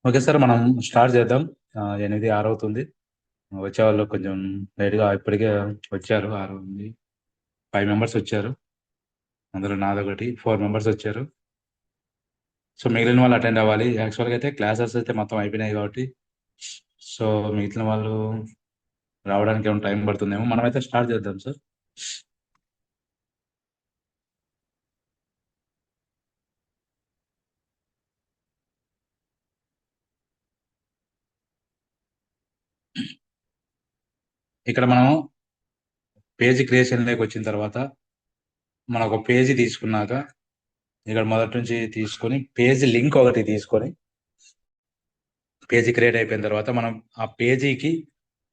Okay sir, మనం start చేద్దాం. 8:06 అవుతుంది. వచ్చేవాళ్ళు కొంచెం లేట్గా ఇప్పటికే వచ్చారు. 6 ఉంది, 5 మెంబర్స్ వచ్చారు. అందులో నాదొకటి 4 మెంబర్స్ వచ్చారు. సో మిగిలిన వాళ్ళు అటెండ్ అవ్వాలి. యాక్చువల్గా అయితే క్లాసెస్ అయితే మొత్తం అయిపోయినాయి కాబట్టి సో మిగిలిన వాళ్ళు రావడానికి ఏమైనా టైం పడుతుందేమో. మనమైతే స్టార్ట్ చేద్దాం సార్. ఇక్కడ మనం పేజ్ క్రియేషన్లోకి వచ్చిన తర్వాత మనం ఒక పేజీ తీసుకున్నాక ఇక్కడ మొదటి నుంచి తీసుకొని పేజ్ లింక్ ఒకటి తీసుకొని పేజీ క్రియేట్ అయిపోయిన తర్వాత మనం ఆ పేజీకి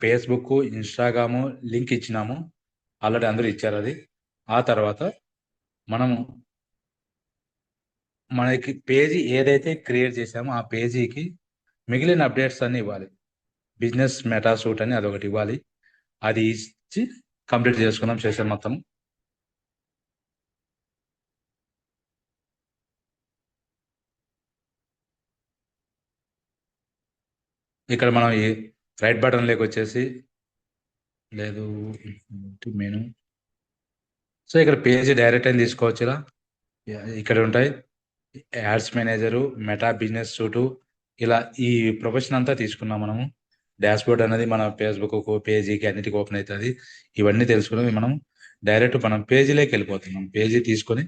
ఫేస్బుక్, ఇన్స్టాగ్రాము లింక్ ఇచ్చినాము. ఆల్రెడీ అందరూ ఇచ్చారు అది. ఆ తర్వాత మనము మనకి పేజీ ఏదైతే క్రియేట్ చేసామో ఆ పేజీకి మిగిలిన అప్డేట్స్ అన్ని ఇవ్వాలి. బిజినెస్ మెటా సూట్ అని అదొకటి ఇవ్వాలి. అది ఇచ్చి కంప్లీట్ చేసుకుందాం సెషన్ మొత్తం. ఇక్కడ మనం ఈ రైట్ బటన్ లేకి వచ్చేసి లేదు మెను. సో ఇక్కడ పేజీ డైరెక్ట్ అని తీసుకోవచ్చు. ఇలా ఇక్కడ ఉంటాయి ads manager, meta business suit, ఇలా ఈ ప్రొఫెషన్ అంతా తీసుకున్నాం మనము. డాష్బోర్డ్ అనేది మన ఫేస్బుక్ పేజీకి అన్నిటికీ ఓపెన్ అవుతుంది. ఇవన్నీ తెలుసుకుని మనం డైరెక్ట్ మనం పేజీలోకి వెళ్ళిపోతున్నాం. పేజీ తీసుకొని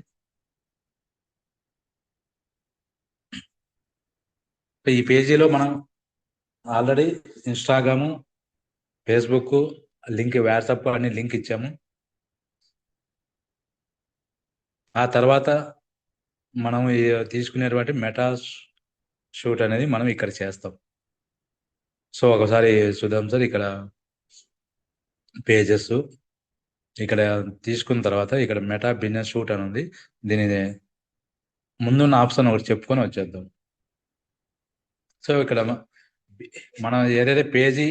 ఈ పేజీలో మనం already Instagram, Facebook link, WhatsApp అన్ని లింక్ ఇచ్చాము. ఆ తర్వాత మనం తీసుకునేటువంటి మెటా షూట్ అనేది మనం ఇక్కడ చేస్తాం. సో ఒకసారి చూద్దాం సార్. ఇక్కడ పేజెస్ ఇక్కడ తీసుకున్న తర్వాత ఇక్కడ మెటా బిజినెస్ షూట్ అని ఉంది. దీని ముందున్న ఆప్షన్ ఒకటి చెప్పుకొని వచ్చేద్దాం. సో ఇక్కడ మనం ఏదైతే పేజీ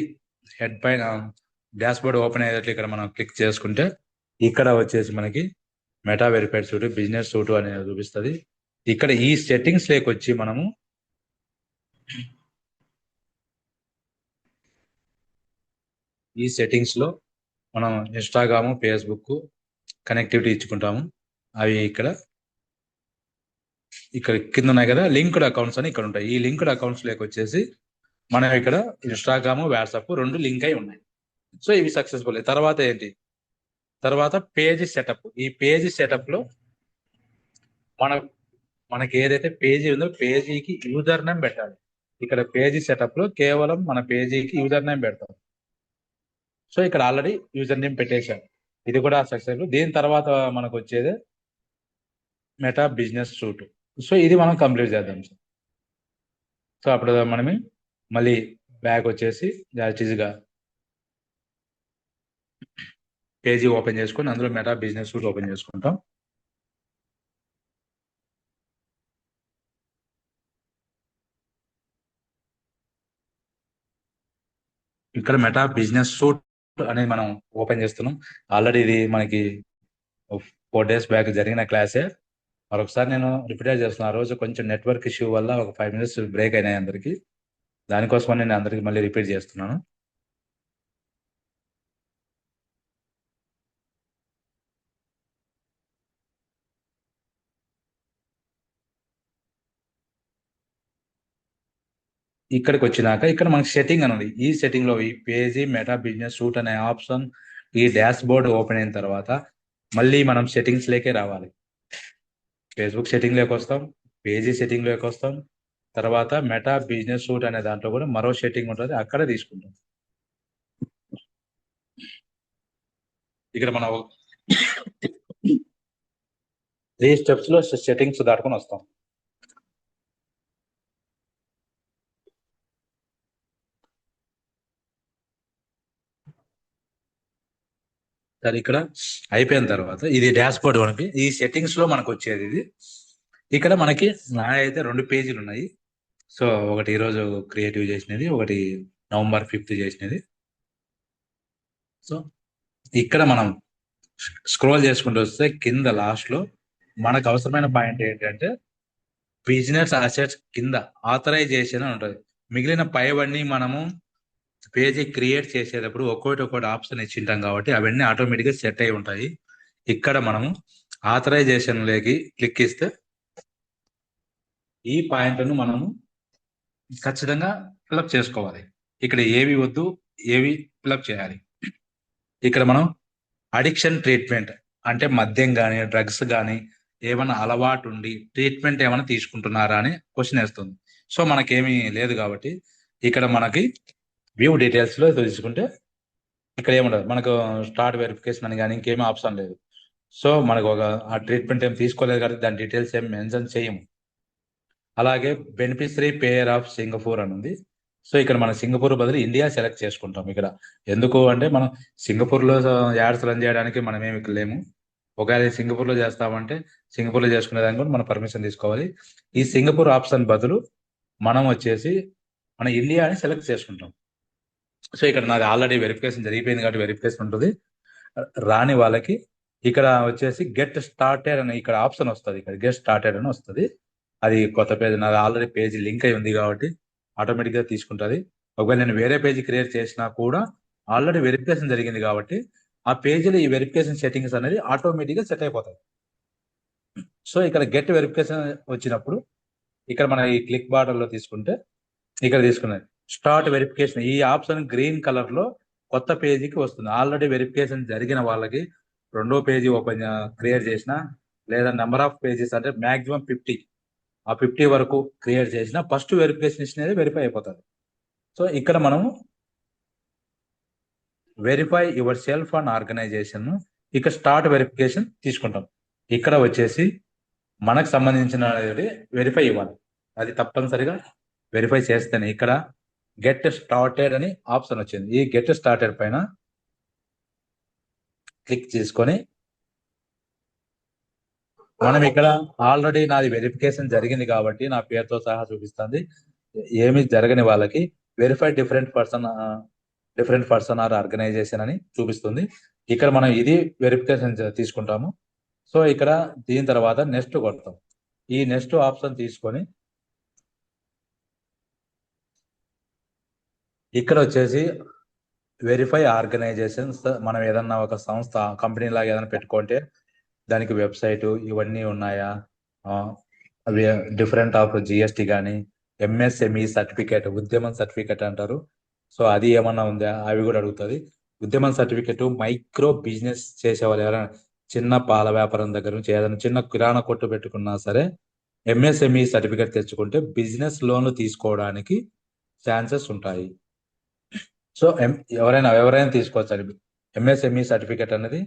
హెడ్ పైన డాష్బోర్డ్ ఓపెన్ అయ్యేటట్లు ఇక్కడ మనం క్లిక్ చేసుకుంటే ఇక్కడ వచ్చేసి మనకి meta verified suit, business suit అనేది చూపిస్తుంది. ఇక్కడ ఈ సెట్టింగ్స్ లేకి వచ్చి మనము ఈ సెట్టింగ్స్ లో మనం ఇన్స్టాగ్రాము, ఫేస్బుక్ కనెక్టివిటీ ఇచ్చుకుంటాము. అవి ఇక్కడ ఇక్కడ కింద ఉన్నాయి కదా లింక్డ్ అకౌంట్స్ అని ఇక్కడ ఉంటాయి. ఈ లింక్డ్ అకౌంట్స్ లేకి వచ్చేసి మనం ఇక్కడ ఇన్స్టాగ్రామ్, వాట్సాప్ రెండు లింక్ అయి ఉన్నాయి. సో ఇవి సక్సెస్ఫుల్. తర్వాత ఏంటి, తర్వాత పేజీ సెటప్. ఈ పేజీ సెటప్ లో మన మనకి ఏదైతే పేజీ ఉందో పేజీకి యూజర్ నేమ్ పెట్టాలి. ఇక్కడ పేజీ సెటప్ లో కేవలం మన పేజీకి యూజర్ నేమ్ పెడతాం. సో ఇక్కడ ఆల్రెడీ యూజర్ నేమ్ పెట్టేశాం. ఇది కూడా సక్సెస్ఫుల్. దీని తర్వాత మనకు వచ్చేది మెటా బిజినెస్ సూట్. సో ఇది మనం కంప్లీట్ చేద్దాం సార్. సో అప్పుడు మనమే మళ్ళీ బ్యాక్ వచ్చేసి యాజ్ గా పేజీ ఓపెన్ చేసుకొని అందులో మెటా బిజినెస్ సూట్ ఓపెన్ చేసుకుంటాం. ఇక్కడ మెటా బిజినెస్ సూట్ అనేది మనం ఓపెన్ చేస్తున్నాం. ఆల్రెడీ ఇది మనకి 4 days బ్యాక్ జరిగిన క్లాసే. మరొకసారి నేను రిపీట్ చేస్తున్నాను. ఆ రోజు కొంచెం నెట్వర్క్ ఇష్యూ వల్ల ఒక 5 minutes బ్రేక్ అయినాయి అందరికి. దానికోసం నేను అందరికి మళ్ళీ రిపీట్ చేస్తున్నాను. ఇక్కడికి వచ్చినాక ఇక్కడ మనకి సెట్టింగ్ అని ఉంది. ఈ సెట్టింగ్ లో ఈ పేజీ మెటా బిజినెస్ సూట్ అనే ఆప్షన్, ఈ డాష్ బోర్డ్ ఓపెన్ అయిన తర్వాత మళ్ళీ మనం సెట్టింగ్స్ లేకే రావాలి. ఫేస్బుక్ సెట్టింగ్ లోకి వస్తాం, పేజీ సెట్టింగ్ లోకి వస్తాం, తర్వాత మెటా బిజినెస్ సూట్ అనే దాంట్లో కూడా మరో సెట్టింగ్ ఉంటుంది, అక్కడ తీసుకుంటాం. ఇక్కడ మనం 3 steps లో సెట్టింగ్స్ దాటుకొని వస్తాం. సరే, ఇక్కడ అయిపోయిన తర్వాత ఇది డాష్ బోర్డ్ మనకి ఈ సెట్టింగ్స్ లో మనకు వచ్చేది ఇది. ఇక్కడ మనకి నా అయితే 2 పేజీలు ఉన్నాయి. సో ఒకటి ఈరోజు క్రియేటివ్ చేసినది, ఒకటి November 5th చేసినది. సో ఇక్కడ మనం స్క్రోల్ చేసుకుంటూ వస్తే కింద లాస్ట్ లో మనకు అవసరమైన పాయింట్ ఏంటంటే బిజినెస్ అసెట్స్ కింద ఆథరైజేషన్ అని ఉంటుంది. మిగిలిన పైవన్నీ మనము పేజీ క్రియేట్ చేసేటప్పుడు ఒక్కొక్కటి ఆప్షన్ ఇచ్చింటాం కాబట్టి అవన్నీ ఆటోమేటిక్గా సెట్ అయి ఉంటాయి. ఇక్కడ మనము ఆథరైజేషన్ లేకి క్లిక్ ఇస్తే ఈ పాయింట్ను మనము ఖచ్చితంగా ఫిలప్ చేసుకోవాలి. ఇక్కడ ఏవి వద్దు, ఏవి ఫిలప్ చేయాలి. ఇక్కడ మనం అడిక్షన్ ట్రీట్మెంట్ అంటే మద్యం కానీ డ్రగ్స్ కానీ ఏమైనా అలవాటు ఉండి ట్రీట్మెంట్ ఏమైనా తీసుకుంటున్నారా అని క్వశ్చన్ వేస్తుంది. సో మనకేమీ లేదు కాబట్టి ఇక్కడ మనకి వ్యూ డీటెయిల్స్ లో తీసుకుంటే ఇక్కడ ఏముండదు, మనకు స్టార్ట్ వెరిఫికేషన్ అని కానీ ఇంకేమీ ఆప్షన్ లేదు. సో మనకు ఆ ట్రీట్మెంట్ ఏం తీసుకోలేదు కాబట్టి దాని డీటెయిల్స్ ఏం మెన్షన్ చేయము. అలాగే బెనిఫిషరీ పేయర్ ఆఫ్ సింగపూర్ అని ఉంది. సో ఇక్కడ మనం సింగపూర్ బదులు ఇండియా సెలెక్ట్ చేసుకుంటాం. ఇక్కడ ఎందుకు అంటే మనం సింగపూర్లో యాడ్స్ రన్ చేయడానికి మనం ఏమి లేము. ఒకవేళ సింగపూర్లో చేస్తామంటే సింగపూర్లో చేసుకునే దానికి కూడా మనం పర్మిషన్ తీసుకోవాలి. ఈ సింగపూర్ ఆప్షన్ బదులు మనం వచ్చేసి మన ఇండియా అని సెలెక్ట్ చేసుకుంటాం. సో ఇక్కడ నాది ఆల్రెడీ వెరిఫికేషన్ జరిగిపోయింది కాబట్టి వెరిఫికేషన్ ఉంటుంది. రాని వాళ్ళకి ఇక్కడ వచ్చేసి గెట్ స్టార్టెడ్ అని ఇక్కడ ఆప్షన్ వస్తుంది. ఇక్కడ గెట్ స్టార్టెడ్ అని వస్తుంది. అది కొత్త పేజ్, నాది ఆల్రెడీ పేజ్ లింక్ అయి ఉంది కాబట్టి ఆటోమేటిక్గా తీసుకుంటుంది. ఒకవేళ నేను వేరే పేజ్ క్రియేట్ చేసినా కూడా ఆల్రెడీ వెరిఫికేషన్ జరిగింది కాబట్టి ఆ పేజీలో ఈ వెరిఫికేషన్ సెట్టింగ్స్ అనేది ఆటోమేటిక్గా సెట్ అయిపోతాయి. సో ఇక్కడ గెట్ వెరిఫికేషన్ వచ్చినప్పుడు ఇక్కడ మన ఈ క్లిక్ బార్డర్ లో తీసుకుంటే ఇక్కడ తీసుకున్నది స్టార్ట్ వెరిఫికేషన్, ఈ ఆప్షన్ గ్రీన్ కలర్ లో కొత్త పేజీకి వస్తుంది. ఆల్రెడీ వెరిఫికేషన్ జరిగిన వాళ్ళకి రెండో పేజీ ఓపెన్ క్రియేట్ చేసిన లేదా నెంబర్ ఆఫ్ పేజెస్ అంటే మాక్సిమం 50, ఆ 50 వరకు క్రియేట్ చేసిన ఫస్ట్ వెరిఫికేషన్ అనేది వెరిఫై అయిపోతుంది. సో ఇక్కడ మనం verify yourself and organization ఇక్కడ స్టార్ట్ వెరిఫికేషన్ తీసుకుంటాం. ఇక్కడ వచ్చేసి మనకు సంబంధించిన వెరిఫై ఇవ్వాలి. అది తప్పనిసరిగా వెరిఫై చేస్తేనే ఇక్కడ గెట్ స్టార్టెడ్ అని ఆప్షన్ వచ్చింది. ఈ గెట్ స్టార్టెడ్ పైన క్లిక్ చేసుకొని మనం ఇక్కడ ఆల్రెడీ నాది వెరిఫికేషన్ జరిగింది కాబట్టి నా పేరుతో సహా చూపిస్తుంది. ఏమి జరగని వాళ్ళకి verify different person or organization అని చూపిస్తుంది. ఇక్కడ మనం ఇది వెరిఫికేషన్ తీసుకుంటాము. సో ఇక్కడ దీని తర్వాత నెక్స్ట్ కొడతాం. ఈ నెక్స్ట్ ఆప్షన్ తీసుకొని ఇక్కడ వచ్చేసి వెరిఫై ఆర్గనైజేషన్స్, మనం ఏదన్నా ఒక సంస్థ కంపెనీ లాగా ఏదైనా పెట్టుకుంటే దానికి వెబ్సైట్ ఇవన్నీ ఉన్నాయా, అవి డిఫరెంట్ ఆఫ్ జిఎస్టి కానీ ఎంఎస్ఎంఈ సర్టిఫికేట్, ఉద్యమం సర్టిఫికేట్ అంటారు. సో అది ఏమన్నా ఉందా అవి కూడా అడుగుతుంది. ఉద్యమం సర్టిఫికేట్ మైక్రో బిజినెస్ చేసేవాళ్ళు ఎవరైనా చిన్న పాల వ్యాపారం దగ్గర నుంచి ఏదైనా చిన్న కిరాణా కొట్టు పెట్టుకున్నా సరే ఎంఎస్ఎంఈ సర్టిఫికేట్ తెచ్చుకుంటే బిజినెస్ లోన్లు తీసుకోవడానికి ఛాన్సెస్ ఉంటాయి. సో ఎవరైనా తీసుకోవచ్చు అని ఎంఎస్ఎంఈ సర్టిఫికేట్ అనేది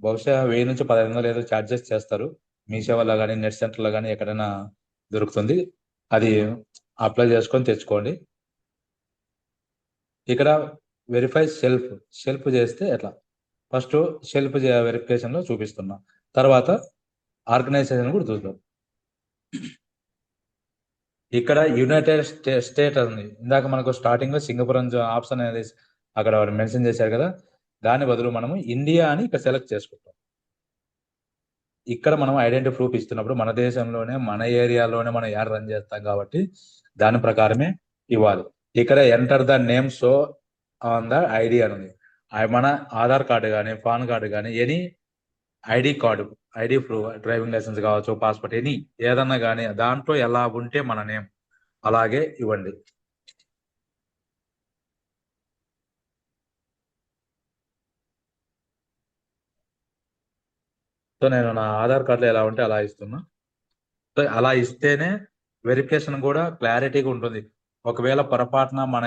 బహుశా 1000 నుంచి 1500 ఏదో ఛార్జెస్ చేస్తారు. మీ సేవలో కానీ నెట్ సెంటర్లో కానీ ఎక్కడైనా దొరుకుతుంది. అది అప్లై చేసుకొని తెచ్చుకోండి. ఇక్కడ వెరిఫై సెల్ఫ్ చేస్తే ఎట్లా, ఫస్ట్ సెల్ఫ్ వెరిఫికేషన్ లో చూపిస్తున్నా, తర్వాత ఆర్గనైజేషన్ కూడా చూద్దాం. ఇక్కడ యునైటెడ్ స్టేట్ ఉంది. ఇందాక మనకు స్టార్టింగ్ లో సింగపూర్ ఆప్షన్ అనేది అక్కడ మెన్షన్ చేశారు కదా, దాని బదులు మనము ఇండియా అని ఇక్కడ సెలెక్ట్ చేసుకుంటాం. ఇక్కడ మనం ఐడెంటిటీ ప్రూఫ్ ఇస్తున్నప్పుడు మన దేశంలోనే మన ఏరియాలోనే మనం యాడ్ రన్ చేస్తాం కాబట్టి దాని ప్రకారమే ఇవ్వాలి. ఇక్కడ enter the name show on the ID అని ఉంది. మన ఆధార్ కార్డు కానీ పాన్ కార్డు కానీ any ID card, ID proof, driving license కావచ్చు, పాస్పోర్ట్, ఎనీ ఏదన్నా కానీ దాంట్లో ఎలా ఉంటే మన నేమ్ అలాగే ఇవ్వండి. సో నేను నా ఆధార్ కార్డులో ఎలా ఉంటే అలా ఇస్తున్నా. సో అలా ఇస్తేనే వెరిఫికేషన్ కూడా క్లారిటీగా ఉంటుంది. ఒకవేళ పొరపాటున మన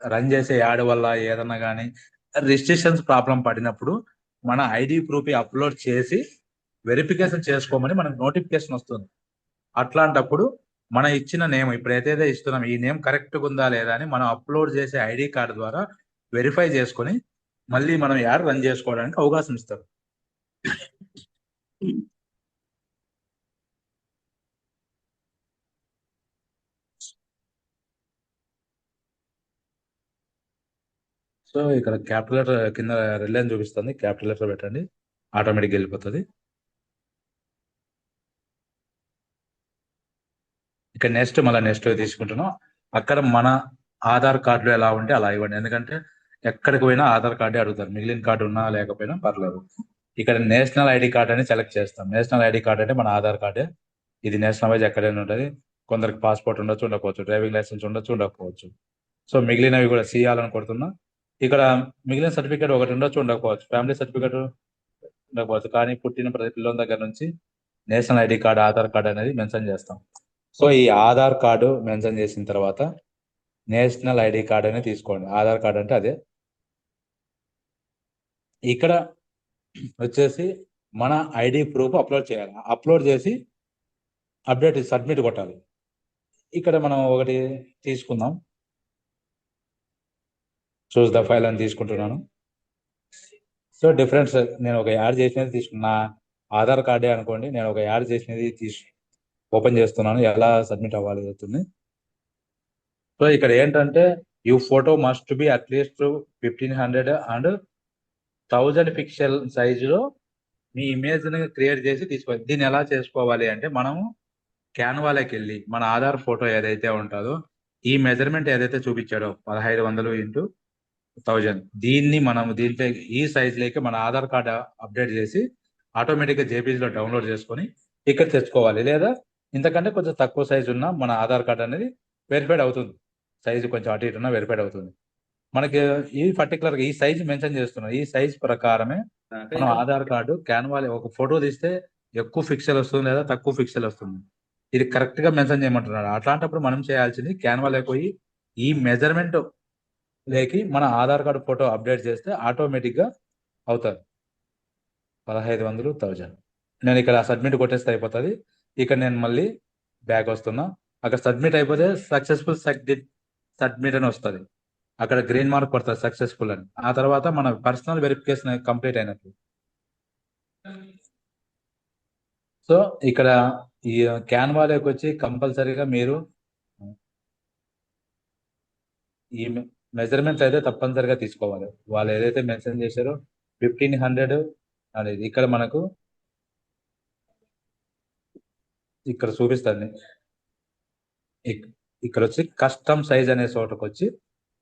రన్ చేసే యాడ్ వల్ల ఏదన్నా కానీ రిస్ట్రిక్షన్స్ ప్రాబ్లం పడినప్పుడు మన ఐడి ప్రూఫ్ అప్లోడ్ చేసి వెరిఫికేషన్ చేసుకోమని మనకు నోటిఫికేషన్ వస్తుంది. అట్లాంటప్పుడు మన ఇచ్చిన నేమ్ ఇప్పుడు ఏదైతే ఇస్తున్నాం ఈ నేమ్ కరెక్ట్గా ఉందా లేదా అని మనం అప్లోడ్ చేసే ఐడి కార్డు ద్వారా వెరిఫై చేసుకొని మళ్ళీ మనం యాడ్ రన్ చేసుకోవడానికి అవకాశం ఇస్తారు. సో ఇక్కడ క్యాపిటల్ లెటర్ కింద రెడ్ లైన్ చూపిస్తుంది, క్యాపిటల్ లెటర్ పెట్టండి, ఆటోమేటిక్ వెళ్ళిపోతుంది. ఇక నెక్స్ట్ తీసుకుంటున్నాం. అక్కడ మన ఆధార్ కార్డులో ఎలా ఉంటే అలా ఇవ్వండి. ఎందుకంటే ఎక్కడికి పోయినా ఆధార్ కార్డే అడుగుతారు. మిగిలిన కార్డు ఉన్నా లేకపోయినా పర్లేదు. ఇక్కడ నేషనల్ ఐడి కార్డ్ అని సెలెక్ట్ చేస్తాం. నేషనల్ ఐడి కార్డ్ అంటే మన ఆధార్ కార్డే. ఇది నేషనల్ వైజ్ ఎక్కడైనా ఉంటుంది. కొందరికి పాస్పోర్ట్ ఉండొచ్చు, ఉండకపోవచ్చు, డ్రైవింగ్ లైసెన్స్ ఉండొచ్చు, ఉండకపోవచ్చు. సో మిగిలినవి కూడా చేయాలని కొడుతున్నా. ఇక్కడ మిగిలిన సర్టిఫికేట్ ఒకటి ఉండొచ్చు, ఉండకపోవచ్చు, ఫ్యామిలీ సర్టిఫికేట్ ఉండకపోవచ్చు, కానీ పుట్టిన ప్రతి పిల్లల దగ్గర నుంచి national ID card, Aadhaar card అనేది మెన్షన్ చేస్తాం. సో ఈ ఆధార్ కార్డు మెన్షన్ చేసిన తర్వాత నేషనల్ ఐడి కార్డ్ అనేది తీసుకోండి. ఆధార్ కార్డ్ అంటే అదే. ఇక్కడ వచ్చేసి మన ఐడి ప్రూఫ్ అప్లోడ్ చేయాలి. అప్లోడ్ చేసి అప్డేట్ సబ్మిట్ కొట్టాలి. ఇక్కడ మనం ఒకటి తీసుకుందాం. చూస్ ద ఫైల్ అని తీసుకుంటున్నాను. సో డిఫరెన్స్ నేను ఒక యాడ్ చేసినది తీసుకున్నా. ఆధార్ కార్డే అనుకోండి, నేను ఒక యాడ్ చేసినది ఓపెన్ చేస్తున్నాను. ఎలా సబ్మిట్ అవ్వాలి అవుతుంది. సో ఇక్కడ ఏంటంటే you photo must be at least 1500 and 1000 pixel సైజులో మీ ఇమేజ్ ని క్రియేట్ చేసి తీసుకోవాలి. దీన్ని ఎలా చేసుకోవాలి అంటే మనము క్యాన్వాలోకి వెళ్ళి మన ఆధార్ ఫోటో ఏదైతే ఉంటుందో ఈ మెజర్మెంట్ ఏదైతే చూపించాడో 1500 ఇంటూ 1000 దీన్ని మనం దీంట్లో ఈ సైజులోకి మన ఆధార్ కార్డ్ అప్డేట్ చేసి ఆటోమేటిక్గా జేపీజీలో డౌన్లోడ్ చేసుకొని ఇక్కడ తెచ్చుకోవాలి. లేదా ఇంతకంటే కొంచెం తక్కువ సైజు ఉన్న మన ఆధార్ కార్డ్ అనేది వెరిఫైడ్ అవుతుంది. సైజు కొంచెం అటు ఇటు ఉన్నా వెరిఫైడ్ అవుతుంది. మనకి ఈ పర్టికులర్ ఈ సైజ్ మెన్షన్ చేస్తున్నాం. ఈ సైజ్ ప్రకారమే మనం ఆధార్ కార్డు క్యాన్వాలో ఒక ఫోటో తీస్తే ఎక్కువ పిక్సెల్ వస్తుంది లేదా తక్కువ పిక్సెల్ వస్తుంది. ఇది కరెక్ట్ గా మెన్షన్ చేయమంటున్నాడు. అట్లాంటప్పుడు మనం చేయాల్సింది క్యాన్వాలోకి పోయి ఈ మెజర్మెంట్ లేకి మన ఆధార్ కార్డు ఫోటో అప్డేట్ చేస్తే ఆటోమేటిక్ గా అవుతుంది. 1500 1000 నేను ఇక్కడ సబ్మిట్ కొట్టేస్తే అయిపోతుంది. ఇక్కడ నేను మళ్ళీ బ్యాక్ వస్తున్నా. అక్కడ సబ్మిట్ అయిపోతే సక్సెస్ఫుల్ సబ్మిట్ అని వస్తుంది. అక్కడ గ్రీన్ మార్క్ పడుతుంది సక్సెస్ఫుల్ అని. ఆ తర్వాత మన పర్సనల్ వెరిఫికేషన్ కంప్లీట్ అయినట్లు. సో ఇక్కడ ఈ క్యాన్వాలోకి వచ్చి కంపల్సరీగా మీరు ఈ మెజర్మెంట్ అయితే తప్పనిసరిగా తీసుకోవాలి. వాళ్ళు ఏదైతే మెన్షన్ చేశారో 1500 అనేది ఇక్కడ మనకు ఇక్కడ చూపిస్తుంది. ఇక్కడ వచ్చి కస్టమ్ సైజ్ అనే చోటకు వచ్చి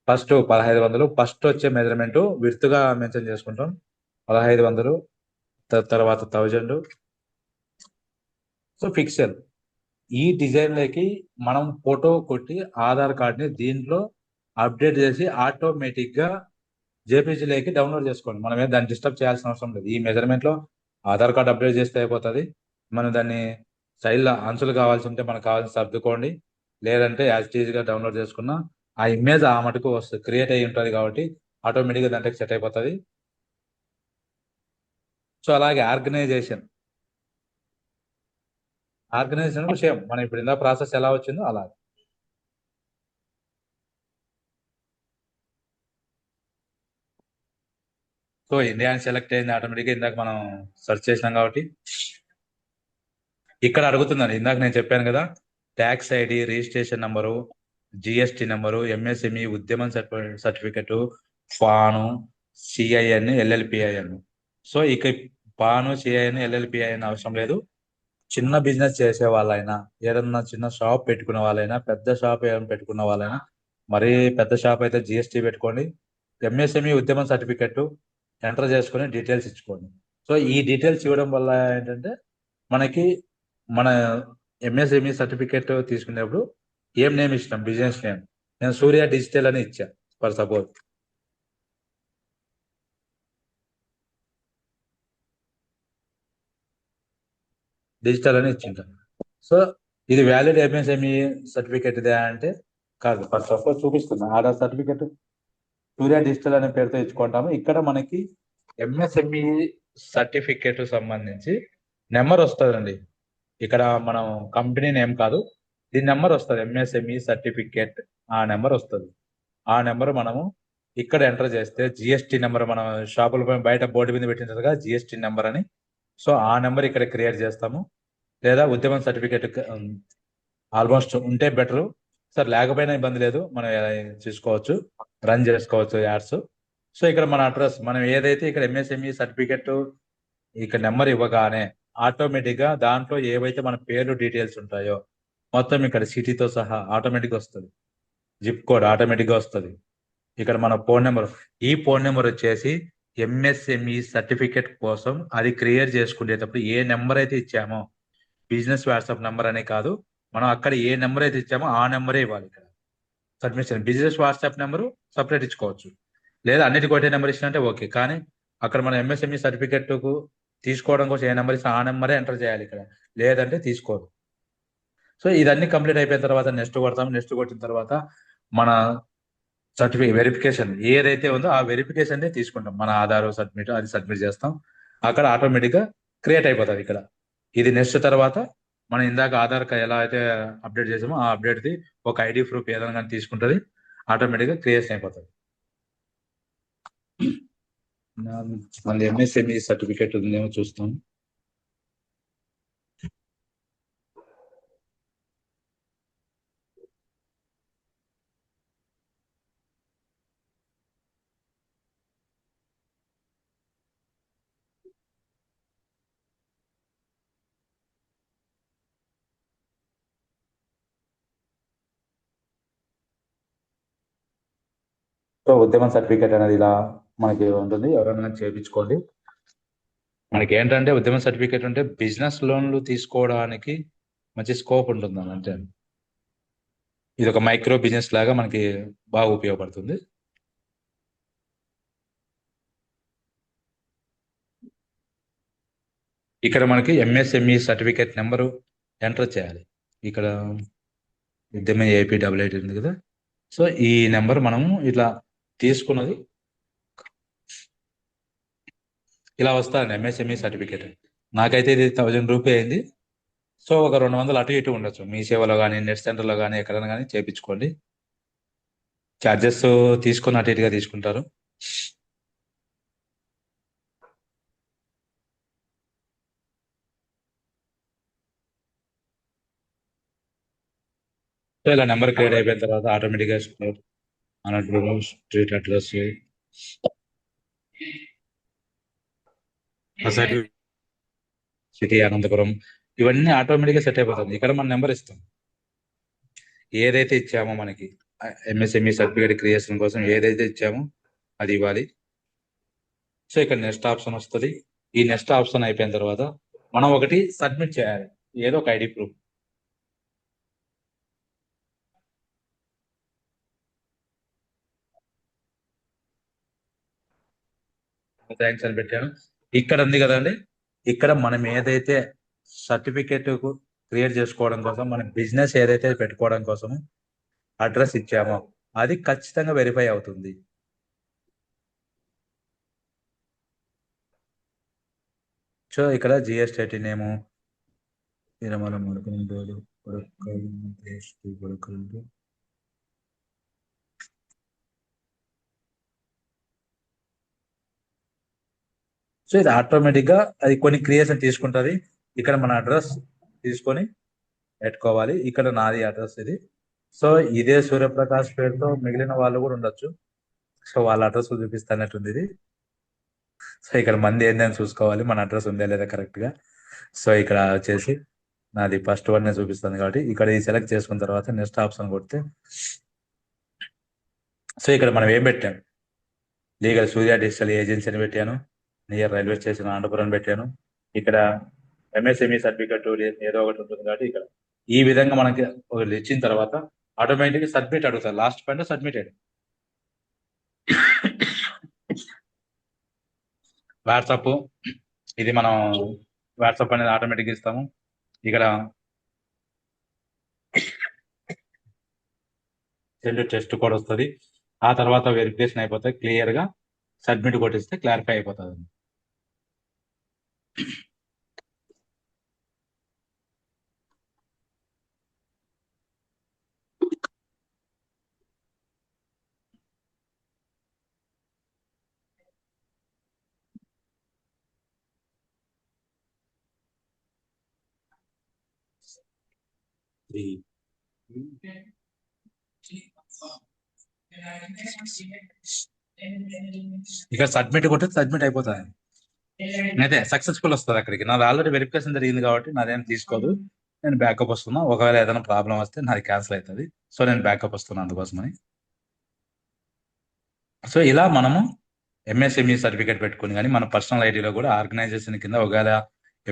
ఫస్ట్ 1500 ఫస్ట్ వచ్చే మెజర్మెంట్ విర్తుగా మెన్షన్ చేసుకుంటాం. 1500 తర్వాత 1000. సో పిక్సెల్ ఈ డిజైన్ లోకి మనం ఫోటో కొట్టి ఆధార్ కార్డ్ ని దీంట్లో అప్డేట్ చేసి ఆటోమేటిక్ గా జేపీజీలోకి డౌన్లోడ్ చేసుకోండి. మనం దాన్ని డిస్టర్బ్ చేయాల్సిన అవసరం లేదు. ఈ మెజర్మెంట్ లో ఆధార్ కార్డ్ అప్డేట్ చేస్తే అయిపోతుంది. మనం దాన్ని స్టైల్ అంచులు కావాల్సి ఉంటే మనకు కావాల్సి సర్దుకోండి. లేదంటే యాజ్ టీజ్ గా డౌన్లోడ్ చేసుకున్నా ఆ ఇమేజ్ ఆ మటుకు వస్తుంది, క్రియేట్ అయ్యి ఉంటుంది కాబట్టి ఆటోమేటిక్ గా దాంట్లోకి సెట్ అయిపోతుంది. సో అలాగే ఆర్గనైజేషన్ సేమ్ మనం ఇప్పుడు ఇందా ప్రాసెస్ ఎలా వచ్చిందో అలా. సో ఇండియా సెలెక్ట్ అయింది ఆటోమేటిక్గా. ఇందాక మనం సెర్చ్ చేసినాం కాబట్టి ఇక్కడ అడుగుతుందండి. ఇందాక నేను చెప్పాను కదా, tax ID, registration number, GST number, MSME ఉద్యమం సర్టిఫికెట్, పాను, సిఐఎన్, ఎల్ఎల్పిఐఎన్. సో ఇక పాను, సిఐఎన్, ఎల్ఎల్పిఐఎన్ అవసరం లేదు. చిన్న బిజినెస్ చేసే వాళ్ళైనా, ఏదన్నా చిన్న షాప్ పెట్టుకున్న వాళ్ళైనా, పెద్ద షాప్ ఏమైనా పెట్టుకున్న వాళ్ళైనా, మరీ పెద్ద షాప్ అయితే జిఎస్టీ పెట్టుకోండి. ఎంఎస్ఎంఈ ఉద్యమం సర్టిఫికెట్ ఎంటర్ చేసుకొని డీటెయిల్స్ ఇచ్చుకోండి. సో ఈ డీటెయిల్స్ ఇవ్వడం వల్ల ఏంటంటే మనకి మన ఎంఎస్ఎంఈ సర్టిఫికెట్ తీసుకునేప్పుడు ఏం నేమ్ ఇచ్చినాం, బిజినెస్ నేమ్. నేను సూర్య డిజిటల్ అని ఇచ్చా ఫర్ సపోజ్. డిజిటల్ అని ఇచ్చింటాను. సో ఇది వ్యాలిడ్ ఎంఎస్ఎంఈ సర్టిఫికెట్ ఇదే అంటే కాదు. ఫస్ట్ ఆఫ్ ఆల్ చూపిస్తున్నా ఆధార్ సర్టిఫికెట్ సూర్య డిజిటల్ అనే పేరుతో ఇచ్చుకుంటాము. ఇక్కడ మనకి ఎంఎస్ఎంఈ సర్టిఫికెట్ సంబంధించి నెంబర్ వస్తుందండి. ఇక్కడ మనం కంపెనీ నేమ్ కాదు, దీని నెంబర్ వస్తుంది. ఎంఎస్ఎంఈ సర్టిఫికెట్ ఆ నెంబర్ వస్తుంది. ఆ నెంబర్ మనము ఇక్కడ ఎంటర్ చేస్తే జిఎస్టి నెంబర్ మనం షాపుల బయట బోర్డు మీద పెట్టింది కదా జిఎస్టి నెంబర్ అని. సో ఆ నెంబర్ ఇక్కడ క్రియేట్ చేస్తాము. లేదా ఉద్యమం సర్టిఫికేట్ ఆల్మోస్ట్ ఉంటే బెటర్ సార్, లేకపోయినా ఇబ్బంది లేదు, మనం చూసుకోవచ్చు, రన్ చేసుకోవచ్చు యాడ్స్. సో ఇక్కడ మన అడ్రస్ మనం ఏదైతే ఇక్కడ ఎంఎస్ఎంఈ సర్టిఫికెట్ ఇక్కడ నెంబర్ ఇవ్వగానే ఆటోమేటిక్ గా దాంట్లో ఏవైతే మన పేర్లు డీటెయిల్స్ ఉంటాయో మొత్తం ఇక్కడ సిటీతో సహా ఆటోమేటిక్ వస్తుంది. జిప్ కోడ్ ఆటోమేటిక్ గా వస్తుంది. ఇక్కడ మన ఫోన్ నెంబర్, ఈ ఫోన్ నెంబర్ వచ్చేసి ఎంఎస్ఎంఈ సర్టిఫికేట్ కోసం అది క్రియేట్ చేసుకునేటప్పుడు ఏ నెంబర్ అయితే ఇచ్చామో, బిజినెస్ వాట్సాప్ నెంబర్ అనే కాదు, మనం అక్కడ ఏ నెంబర్ అయితే ఇచ్చామో ఆ నెంబరే ఇవ్వాలి. ఇక్కడ submission business WhatsApp number separate ఇచ్చుకోవచ్చు, లేదా అన్నిటికీ ఒకటే నెంబర్ ఇచ్చినట్టే ఓకే. కానీ అక్కడ మన ఎంఎస్ఎంఈ సర్టిఫికేట్ తీసుకోవడం కోసం ఏ నెంబర్ ఇస్తే ఆ నెంబరే ఎంటర్ చేయాలి ఇక్కడ, లేదంటే తీసుకోదు. సో ఇదన్నీ కంప్లీట్ అయిపోయిన తర్వాత నెక్స్ట్ కొడతాం. నెక్స్ట్ కొట్టిన తర్వాత మన సర్టిఫికేట్ వెరిఫికేషన్ ఏదైతే ఉందో ఆ వెరిఫికేషన్ తీసుకుంటాం. మన ఆధార్ సబ్మిట్ అది సబ్మిట్ చేస్తాం, అక్కడ ఆటోమేటిక్ గా క్రియేట్ అయిపోతుంది. ఇక్కడ ఇది నెక్స్ట్ తర్వాత మనం ఇందాక ఆధార్ కార్డ్ ఎలా అయితే అప్డేట్ చేసామో ఆ అప్డేట్ ది ఒక ఐడి ప్రూఫ్ ఏదైనా కానీ తీసుకుంటుంది, ఆటోమేటిక్ గా క్రియేషన్ అయిపోతుంది. మళ్ళీ ఎంఎస్ఎంఈ సర్టిఫికేట్ ఉందేమో చూస్తాం. సో ఉద్యమం సర్టిఫికేట్ అనేది ఇలా మనకి ఉంటుంది, ఎవరైనా చేయించుకోండి. మనకి ఏంటంటే ఉద్యమం సర్టిఫికేట్ అంటే బిజినెస్ లోన్లు తీసుకోవడానికి మంచి స్కోప్ ఉంటుంది అంటే ఇది ఒక మైక్రో బిజినెస్ లాగా మనకి బాగా ఉపయోగపడుతుంది. ఇక్కడ మనకి ఎంఎస్ఎంఈ సర్టిఫికేట్ నెంబరు ఎంటర్ చేయాలి. ఇక్కడ ఉద్యమం ఏపీ88 ఉంది కదా, సో ఈ నెంబర్ మనము ఇట్లా తీసుకున్నది ఇలా వస్తుంది ఎంఎస్ఎంఈ సర్టిఫికేట్. నాకైతే ఇది 1000 రూపీ అయింది. సో ఒక 200 అటు ఇటు ఉండొచ్చు. మీ సేవలో కానీ నెట్ సెంటర్లో కానీ ఎక్కడైనా కానీ చేయించుకోండి. ఛార్జెస్ తీసుకుని అటు ఇటుగా తీసుకుంటారు. సో ఇలా నెంబర్ క్రియేట్ అయిపోయిన తర్వాత ఆటోమేటిక్గా స్ట్రీట్ అడ్రస్ సిటీ అనంతపురం ఇవన్నీ ఆటోమేటిక్గా సెట్ అయిపోతుంది. ఇక్కడ మన నెంబర్ ఇస్తాం, ఏదైతే ఇచ్చామో మనకి ఎంఎస్ఎంఈ సర్టిఫికేట్ క్రియేషన్ కోసం ఏదైతే ఇచ్చామో అది ఇవ్వాలి. సో ఇక్కడ నెక్స్ట్ ఆప్షన్ వస్తుంది. ఈ నెక్స్ట్ ఆప్షన్ అయిపోయిన తర్వాత మనం ఒకటి సబ్మిట్ చేయాలి, ఏదో ఒక ఐడి ప్రూఫ్. థ్యాంక్స్ అని పెట్టాను. ఇక్కడ ఉంది కదండి, ఇక్కడ మనం ఏదైతే సర్టిఫికేట్ క్రియేట్ చేసుకోవడం కోసం మన బిజినెస్ ఏదైతే పెట్టుకోవడం కోసం అడ్రస్ ఇచ్చామో అది ఖచ్చితంగా వెరిఫై అవుతుంది. సో ఇక్కడ జిఎస్టీ నేము తిరుమల ముడుకులు సో ఇది ఆటోమేటిక్ గా అది కొన్ని క్రియేషన్ తీసుకుంటది. ఇక్కడ మన అడ్రస్ తీసుకొని పెట్టుకోవాలి. ఇక్కడ నాది అడ్రస్ ఇది. సో ఇదే సూర్యప్రకాష్ పేరుతో మిగిలిన వాళ్ళు కూడా ఉండొచ్చు. సో వాళ్ళ అడ్రస్ చూపిస్తున్నట్టుంది ఇది. సో ఇక్కడ మంది ఏందని చూసుకోవాలి, మన అడ్రస్ ఉందా లేదా కరెక్ట్ గా. సో ఇక్కడ వచ్చేసి నాది ఫస్ట్ వన్ చూపిస్తుంది కాబట్టి ఇక్కడ ఈ సెలెక్ట్ చేసుకున్న తర్వాత నెక్స్ట్ ఆప్షన్ కొడితే సో ఇక్కడ మనం ఏం పెట్టాం, లీగల్ సూర్య డిజిటల్ ఏజెన్సీ అని పెట్టాను, నియర్ రైల్వే స్టేషన్ అనంతపురం పెట్టాను. ఇక్కడ ఎంఎస్ఎంఈ సర్టిఫికేట్ ఏదో ఒకటి ఉంటుంది కాబట్టి ఇక్కడ ఈ విధంగా మనకి ఒకటి ఇచ్చిన తర్వాత ఆటోమేటిక్ సబ్మిట్ అడుగుతారు. Last point submitted. వాట్సాప్ ఇది మనం వాట్సాప్ అనేది ఆటోమేటిక్ ఇస్తాము. ఇక్కడ సెండ్ టెస్ట్ కోడ్ వస్తుంది. ఆ తర్వాత వెరిఫికేషన్ అయిపోతే క్లియర్ గా సబ్మిట్ కొట్టిస్తే క్లారిఫై అయిపోతుంది. ఇక సబ్మిట్ కొట్టి సబ్మిట్ అయిపోతుంది. అయితే సక్సెస్ఫుల్ వస్తుంది. అక్కడికి నాది ఆల్రెడీ వెరిఫికేషన్ జరిగింది కాబట్టి నాదేం తీసుకోదు. నేను బ్యాకప్ వస్తున్నా. ఒకవేళ ఏదైనా ప్రాబ్లం వస్తే నాది క్యాన్సిల్ అవుతుంది. సో నేను బ్యాకప్ వస్తున్నా అందుకోసమని. సో ఇలా మనము ఎంఎస్ఎంఈ సర్టిఫికేట్ పెట్టుకుని కానీ మన పర్సనల్ ఐడిలో కూడా ఆర్గనైజేషన్ కింద ఒకవేళ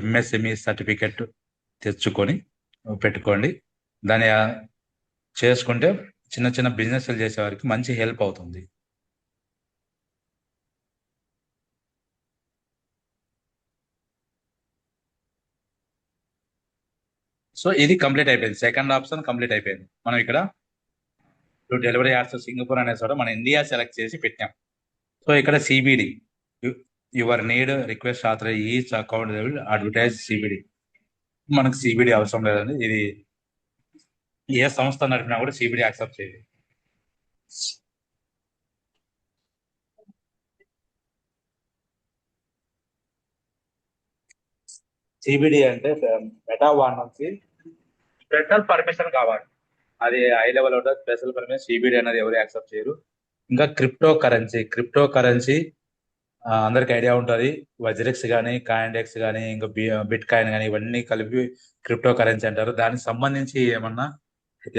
ఎంఎస్ఎంఈ సర్టిఫికేట్ తెచ్చుకొని పెట్టుకోండి. దాన్ని చేసుకుంటే చిన్న చిన్న బిజినెస్లు చేసే వారికి మంచి హెల్ప్ అవుతుంది. సో ఇది కంప్లీట్ అయిపోయింది. సెకండ్ ఆప్షన్ కంప్లీట్ అయిపోయింది. మనం ఇక్కడ డెలివరీ యాడ్స్ సింగపూర్ అనే చోట మన ఇండియా సెలెక్ట్ చేసి పెట్టాం. సో ఇక్కడ CBD your need request other each account advertise CBD. మనకు సిబిడి అవసరం లేదండి. ఇది ఏ సంస్థ నడిపినా కూడా సిబిడి యాక్సెప్ట్ చేయదు. సిబిడి అంటే మెటా వన్ నుంచి స్పెషల్ పర్మిషన్ కావాలి. అది హై లెవెల్ ఉంటుంది. స్పెషల్ పర్మిషన్ సిబిడి అనేది ఎవరు యాక్సెప్ట్ చేయరు. ఇంకా క్రిప్టో కరెన్సీ అందరికి ఐడియా ఉంటుంది. వజ్రెక్స్ కానీ కాయిన్డెక్స్ కానీ ఇంకా బిట్ కాయిన్ కానీ ఇవన్నీ కలిపి క్రిప్టో కరెన్సీ అంటారు. దానికి సంబంధించి ఏమన్నా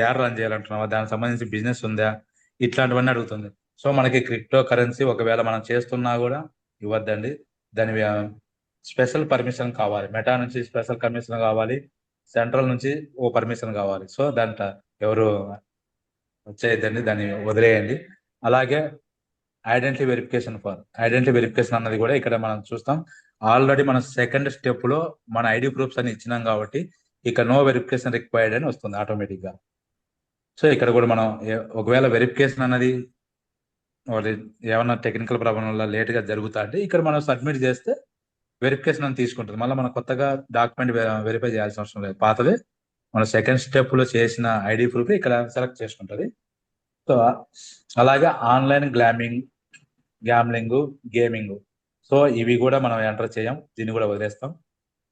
యాడ్ రన్ చేయాలంటున్నావా, దానికి సంబంధించి బిజినెస్ ఉందా, ఇట్లాంటివన్నీ అడుగుతుంది. సో మనకి క్రిప్టో కరెన్సీ ఒకవేళ మనం చేస్తున్నా కూడా ఇవ్వద్దండి. దాని స్పెషల్ పర్మిషన్ కావాలి. మెటా నుంచి స్పెషల్ పర్మిషన్ కావాలి, సెంట్రల్ నుంచి ఓ పర్మిషన్ కావాలి. సో దాంట్లో ఎవరు వచ్చేయద్దండి, దాన్ని వదిలేయండి. అలాగే ఐడెంటిటీ వెరిఫికేషన్ అన్నది కూడా ఇక్కడ మనం చూస్తాం. ఆల్రెడీ మన సెకండ్ స్టెప్ లో మన ఐడి ప్రూఫ్స్ అని ఇచ్చినాం కాబట్టి ఇక నో వెరిఫికేషన్ రిక్వైర్డ్ అని వస్తుంది ఆటోమేటిక్ గా. సో ఇక్కడ కూడా మనం ఒకవేళ వెరిఫికేషన్ అన్నది ఏమన్నా టెక్నికల్ ప్రాబ్లం వల్ల లేట్ గా జరుగుతా అంటే ఇక్కడ మనం సబ్మిట్ చేస్తే వెరిఫికేషన్ అని తీసుకుంటుంది. మళ్ళీ మనం కొత్తగా డాక్యుమెంట్ వెరిఫై చేయాల్సిన అవసరం లేదు. పాతదే మన సెకండ్ స్టెప్ లో చేసిన ఐడి ప్రూఫ్ ఇక్కడ సెలెక్ట్ చేసుకుంటది. సో అలాగే ఆన్లైన్ గ్యామ్లింగ్, గేమింగ్. సో ఇవి కూడా మనం ఎంటర్ చేయం, దీన్ని కూడా వదిలేస్తాం.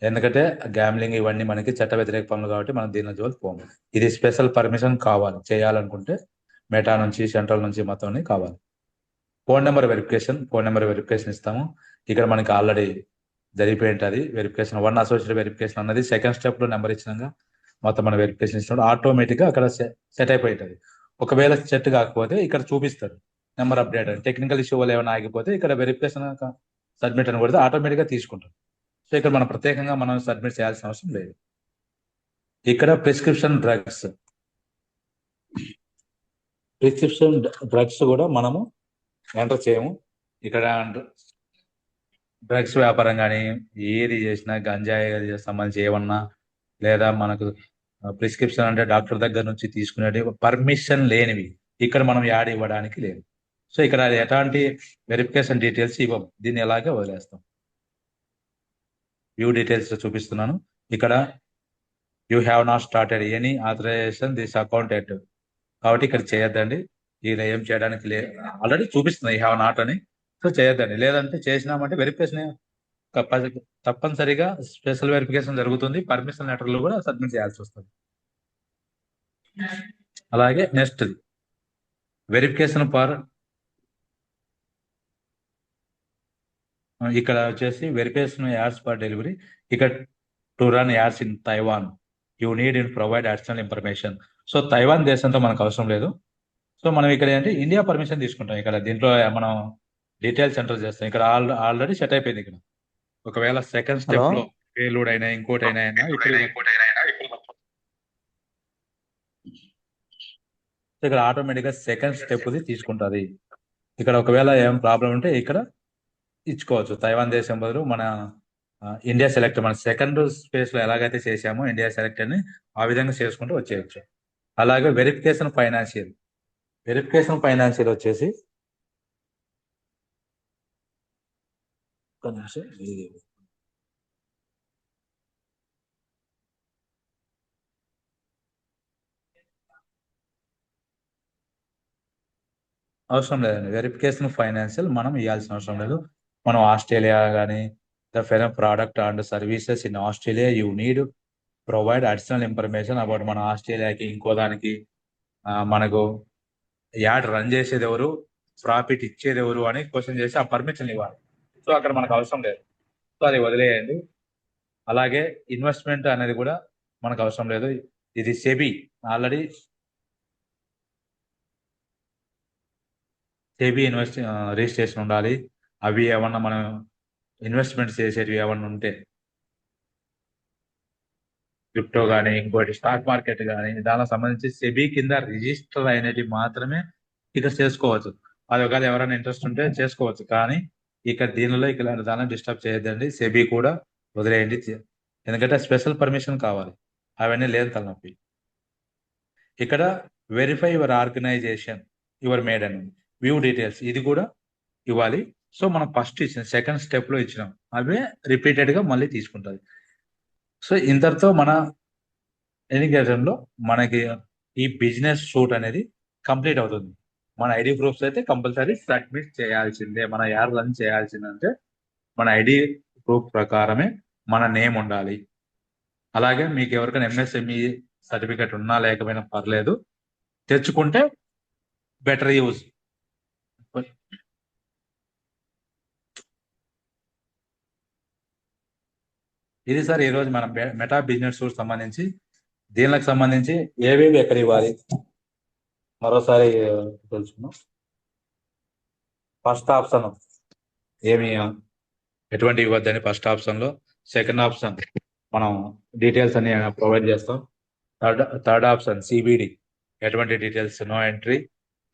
ఎందుకంటే గ్యామ్లింగ్ ఇవన్నీ మనకి చట్ట వ్యతిరేక పనులు కాబట్టి మనం దీని జోలికి పోము. ఇది స్పెషల్ పర్మిషన్ కావాలి చేయాలనుకుంటే మెటా నుంచి సెంట్రల్ నుంచి మొత్తం కావాలి. ఫోన్ నెంబర్ వెరిఫికేషన్ ఇస్తాము. ఇక్కడ మనకి ఆల్రెడీ జరిగిపోయింది వెరిఫికేషన్ 1 అసోసియేట్ వెరిఫికేషన్ అన్నది సెకండ్ స్టెప్ లో నెంబర్ ఇచ్చినాక మొత్తం మన వెరిఫికేషన్ ఇచ్చినప్పుడు ఆటోమేటిక్ గా అక్కడ సెట్ అయిపోయింది. ఒకవేళ సెట్ కాకపోతే ఇక్కడ చూపిస్తారు నెంబర్ అప్డేట్ అని. టెక్నికల్ ఇష్యూ వల్ల ఏమైనా ఆగిపోతే ఇక్కడ వెరిఫికేషన్ సబ్మిట్ అని కొడితే ఆటోమేటిక్ గా తీసుకుంటాం. సో ఇక్కడ మనం ప్రత్యేకంగా మనం సబ్మిట్ చేయాల్సిన అవసరం లేదు. ఇక్కడ ప్రిస్క్రిప్షన్ డ్రగ్స్ కూడా మనము ఎంటర్ చేయము. ఇక్కడ డ్రగ్స్ వ్యాపారం కానీ ఏది చేసినా గంజాయి సంబంధించి ఏమన్నా లేదా మనకు ప్రిస్క్రిప్షన్ అంటే డాక్టర్ దగ్గర నుంచి తీసుకునే పర్మిషన్ లేనివి ఇక్కడ మనం యాడ్ ఇవ్వడానికి లేదు. సో ఇక్కడ ఎలాంటి వెరిఫికేషన్ డీటెయిల్స్ ఇవ్వం, దీన్ని ఎలాగే వదిలేస్తాం. వ్యూ డీటెయిల్స్ చూపిస్తున్నాను. ఇక్కడ you have not started any authorization this account at. కాబట్టి ఇక్కడ చేయొద్దండి. ఈయన ఏం చేయడానికి లేదు, ఆల్రెడీ చూపిస్తుంది యూ హ్యావ్ నాట్ అని. సో చేయొద్దండి. లేదంటే చేసినామంటే వెరిఫికేషన్ తప్పనిసరిగా స్పెషల్ వెరిఫికేషన్ జరుగుతుంది. పర్మిషన్ లెటర్లు కూడా సబ్మిట్ చేయాల్సి వస్తుంది. అలాగే నెక్స్ట్ వెరిఫికేషన్ ఫర్ ఇక్కడ వచ్చేసి వెరిఫికేషన్ యాడ్స్ ఫర్ డెలివరీ. ఇక్కడ to run ads in Taiwan you need in provide additional information. So Taiwan దేశంతో మనకు అవసరం లేదు. సో మనం ఇక్కడ ఏంటి ఇండియా పర్మిషన్ తీసుకుంటాం. ఇక్కడ దీంట్లో మనం డీటెయిల్స్ ఎంటర్ చేస్తాం. ఇక్కడ ఆల్రెడీ సెట్ అయిపోయింది. ఇక్కడ ఒకవేళ సెకండ్ స్టెప్ లో పేలుడ్ అయినా ఇంకోటి అయినా ఇక్కడ ఆటోమేటిక్ గా సెకండ్ స్టెప్ తీసుకుంటది. ఇక్కడ ఒకవేళ ఏం ప్రాబ్లం ఉంటే ఇక్కడ ఇచ్చుకోవచ్చు. తైవాన్ దేశం బదులు మన ఇండియా సెలెక్ట్, మన సెకండ్ స్పేస్ లో ఎలాగైతే చేసామో ఇండియా సెలెక్ట్ అని ఆ విధంగా చేసుకుంటూ వచ్చేయచ్చు. అలాగే వెరిఫికేషన్ ఫైనాన్షియల్ వచ్చేసి అవసరం లేదండి. వెరిఫికేషన్ ఫైనాన్షియల్ మనం ఇవ్వాల్సిన అవసరం లేదు. మనం ఆస్ట్రేలియా కానీ the forum product and services in Australia you need provide additional information about మన ఆస్ట్రేలియాకి ఇంకో దానికి మనకు యాడ్ రన్ చేసేది ఎవరు, ప్రాఫిట్ ఇచ్చేది ఎవరు అని క్వశ్చన్ చేసి ఆ పర్మిషన్ ఇవ్వాలి. సో అక్కడ మనకు అవసరం లేదు. సో అది వదిలేయండి. అలాగే ఇన్వెస్ట్మెంట్ అనేది కూడా మనకు అవసరం లేదు. ఇది సెబీ ఆల్రెడీ సెబీ రిజిస్ట్రేషన్ ఉండాలి. అవి ఏమన్నా మనం ఇన్వెస్ట్మెంట్ చేసేటివి ఏమన్నా ఉంటే క్రిప్టో కానీ ఇంకోటి స్టాక్ మార్కెట్ కానీ దానికి సంబంధించి సెబీ కింద రిజిస్టర్ అయినవి మాత్రమే ఇక్కడ చేసుకోవచ్చు. అది ఒకవేళ ఎవరైనా ఇంట్రెస్ట్ ఉంటే చేసుకోవచ్చు. కానీ ఇక్కడ దీనిలో ఇక్కడ దాన్ని డిస్టర్బ్ చేయొద్దండి. సెబీ కూడా వదిలేయండి. ఎందుకంటే స్పెషల్ పర్మిషన్ కావాలి. అవన్నీ లేదు తలనొప్పి. ఇక్కడ verify your organization your made అని వ్యూ డీటెయిల్స్ ఇది కూడా ఇవ్వాలి. సో మనం ఫస్ట్ ఇచ్చిన సెకండ్ స్టెప్ లో ఇచ్చినాం, అవే రిపీటెడ్ గా మళ్ళీ తీసుకుంటుంది. సో ఇంతటితో మన ఎడ్యుకేషన్ లో మనకి ఈ బిజినెస్ షూట్ అనేది కంప్లీట్ అవుతుంది. మన ఐడి ప్రూఫ్స్ అయితే కంపల్సరీ సబ్మిట్ చేయాల్సిందే. మన యాడ్ రన్ చేయాల్సిందంటే మన ఐడి ప్రూఫ్ ప్రకారమే మన నేమ్ ఉండాలి. అలాగే మీకు ఎవరికైనా ఎంఎస్ఎంఈ సర్టిఫికేట్ ఉన్నా లేకపోయినా పర్లేదు, తెచ్చుకుంటే బెటర్ యూజ్. ఇది సార్ ఈ రోజు మనం మెటా బిజినెస్ సూట్ సంబంధించి దీనికి సంబంధించి ఏవేవి ఎక్కడ ఇవ్వాలి మరోసారి తెలుసుకున్నాం. ఫస్ట్ ఆప్షన్ ఏమి ఎటువంటి ఇవ్వద్దని ఫస్ట్ ఆప్షన్ లో. సెకండ్ ఆప్షన్ మనం డీటెయిల్స్ అన్ని ప్రొవైడ్ చేస్తాం. థర్డ్ ఆప్షన్ సిబిడి ఎటువంటి details no entry.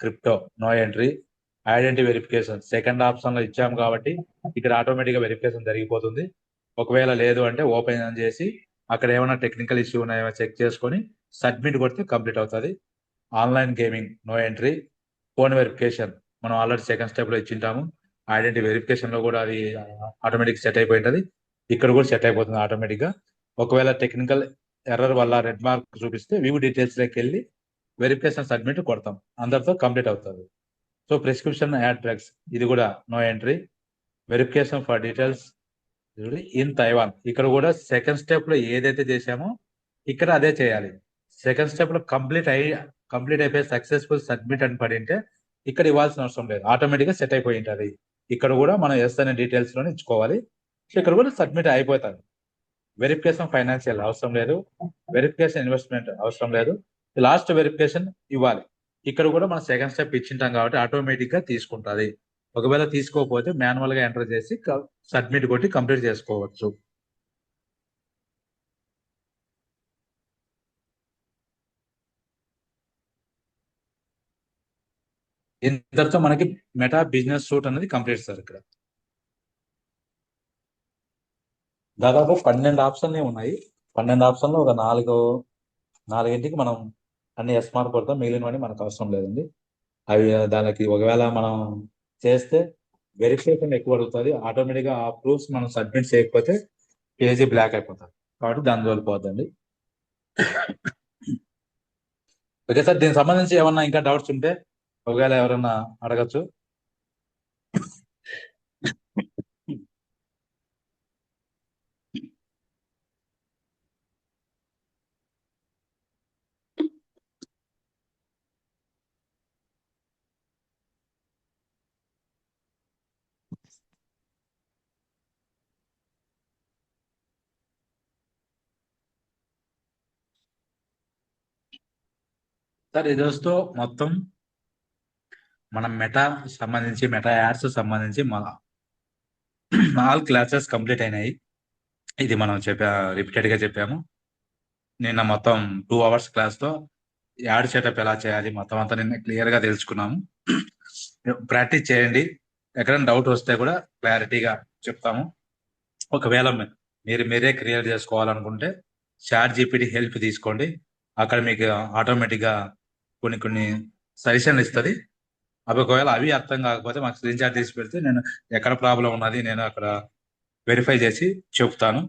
Crypto no entry. Identity verification second option లో ఇచ్చాము కాబట్టి ఇక్కడ ఆటోమేటిక్ గా వెరిఫికేషన్ జరిగిపోతుంది. ఒకవేళ లేదు అంటే ఓపెన్ చేసి అక్కడ ఏమైనా టెక్నికల్ ఇష్యూ ఉన్నాయో చెక్ చేసుకొని సబ్మిట్ కొడితే కంప్లీట్ అవుతుంది. Online gaming no entry. Phone verification మనం ఆల్రెడీ సెకండ్ స్టెప్ లో ఇచ్చింటాము. ఐడెంటిటీ వెరిఫికేషన్ లో కూడా అది ఆటోమేటిక్ సెట్ అయిపోయింటది. ఇక్కడ కూడా సెట్ అయిపోతుంది ఆటోమేటిక్ గా. ఒకవేళ టెక్నికల్ ఎర్రర్ వల్ల రెడ్ మార్క్ చూపిస్తే వ్యూ డీటెయిల్స్ లోకి వెళ్ళి వెరిఫికేషన్ సబ్మిట్ కొడతాం, అందరితో కంప్లీట్ అవుతుంది. సో ప్రిస్క్రిప్షన్ యాడ్ డ్రగ్స్ ఇది కూడా no entry. Verification for details in Taiwan ఇక్కడ కూడా సెకండ్ స్టెప్ లో ఏదైతే చేశామో ఇక్కడ అదే చేయాలి. సెకండ్ స్టెప్ లో కంప్లీట్ అయిపోయి సక్సెస్ఫుల్ సబ్మిట్ అని పడింటే ఇక్కడ ఇవ్వాల్సిన అవసరం లేదు, ఆటోమేటిక్ గా సెట్ అయిపోయి ఉంటుంది. ఇక్కడ కూడా మనం ఎస్ అనే డీటెయిల్స్ లోనే ఇచ్చుకోవాలి. సో ఇక్కడ కూడా సబ్మిట్ అయిపోతుంది. వెరిఫికేషన్ ఫైనాన్షియల్ అవసరం లేదు. వెరిఫికేషన్ ఇన్వెస్ట్మెంట్ అవసరం లేదు. లాస్ట్ వెరిఫికేషన్ ఇవ్వాలి. ఇక్కడ కూడా మనం సెకండ్ స్టెప్ ఇచ్చింటాం కాబట్టి ఆటోమేటిక్ గా తీసుకుంటుంది. ఒకవేళ తీసుకోకపోతే మాన్యువల్ గా ఎంటర్ చేసి సబ్మిట్ కొట్టి కంప్లీట్ చేసుకోవచ్చు. ఇంతటితో మనకి మెటా బిజినెస్ సూట్ అనేది కంప్లీట్ సార్. ఇక్కడ దాదాపు 12 ఆప్షన్లే ఉన్నాయి. 12 ఆప్షన్లు ఒక నాలుగింటికి మనం అన్ని ఎస్ మార్క్ కొడతాం, మిగిలినవన్నీ మనకు అవసరం లేదండి. అవి దానికి ఒకవేళ మనం చేస్తే వెరిఫికేషన్ ఎక్కువ అడుగుతుంది. ఆటోమేటిక్ గా ఆ ప్రూఫ్స్ మనం సబ్మిట్ చేయకపోతే పేజీ బ్లాక్ అయిపోతుంది. కాబట్టి దాని జోలికి పోద్దండి. ఓకే సార్, దీనికి సంబంధించి ఏమన్నా ఇంకా డౌట్స్ ఉంటే ఒకవేళ ఎవరన్నా అడగచ్చు. సార్ ఈ రోజుతో మొత్తం మనం మెటా సంబంధించి మెటా యాడ్స్ సంబంధించి ఆల్ క్లాసెస్ కంప్లీట్ అయినాయి. ఇది మనం రిపీటెడ్ గా చెప్పాము. నిన్న మొత్తం 2 అవర్స్ క్లాస్ తో యాడ్ సెటప్ ఎలా చేయాలి మొత్తం అంతా నిన్న క్లియర్ గా తెలుసుకున్నాము. ప్రాక్టీస్ చేయండి. ఎక్కడైనా డౌట్ వస్తే కూడా క్లారిటీగా చెప్తాము. ఒకవేళ మీరే క్రియేట్ చేసుకోవాలనుకుంటే చాట్ జీపీటీ హెల్ప్ తీసుకోండి. అక్కడ మీకు ఆటోమేటిక్ గా కొన్ని సజెషన్లు ఇస్తుంది. అవి ఒకవేళ అవి అర్థం కాకపోతే మాకు స్క్రీన్ షాట్ తీసి పెడితే నేను ఎక్కడ ప్రాబ్లం ఉన్నది నేను అక్కడ వెరిఫై చేసి చెప్తాను.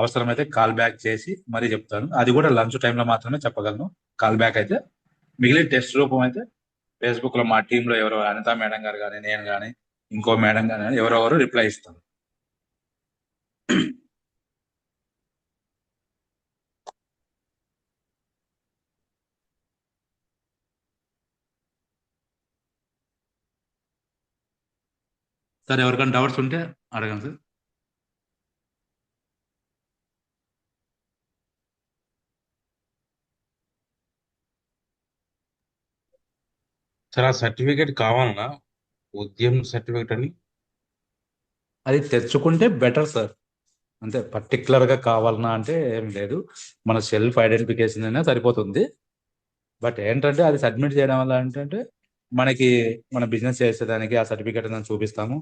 అవసరమైతే కాల్ బ్యాక్ చేసి మరీ చెప్తాను. అది కూడా లంచ్ టైంలో మాత్రమే చెప్పగలను కాల్ బ్యాక్ అయితే. మిగిలిన టెస్ట్ రూపం అయితే ఫేస్బుక్ లో మా టీంలో ఎవరో అనిత మేడం గారు కానీ నేను కానీ ఇంకో మేడం కానీ ఎవరెవరు రిప్లై ఇస్తాను. సార్ ఎవరికైనా డౌట్స్ ఉంటే అడగండి సార్. సార్ ఆ సర్టిఫికేట్ కావాలనా? ఉద్యమ్ సర్టిఫికేట్ అని. అది తెచ్చుకుంటే బెటర్ సార్. అంతే, పర్టికులర్ గా కావాలన్నా అంటే ఏం లేదు. మన సెల్ఫ్ ఐడెంటిఫికేషన్ అయినా సరిపోతుంది. బట్ ఏంటంటే అది సబ్మిట్ చేయడం వల్ల ఏంటంటే మనకి మన బిజినెస్ చేసేదానికి ఆ సర్టిఫికేట్ మనం చూపిస్తాము.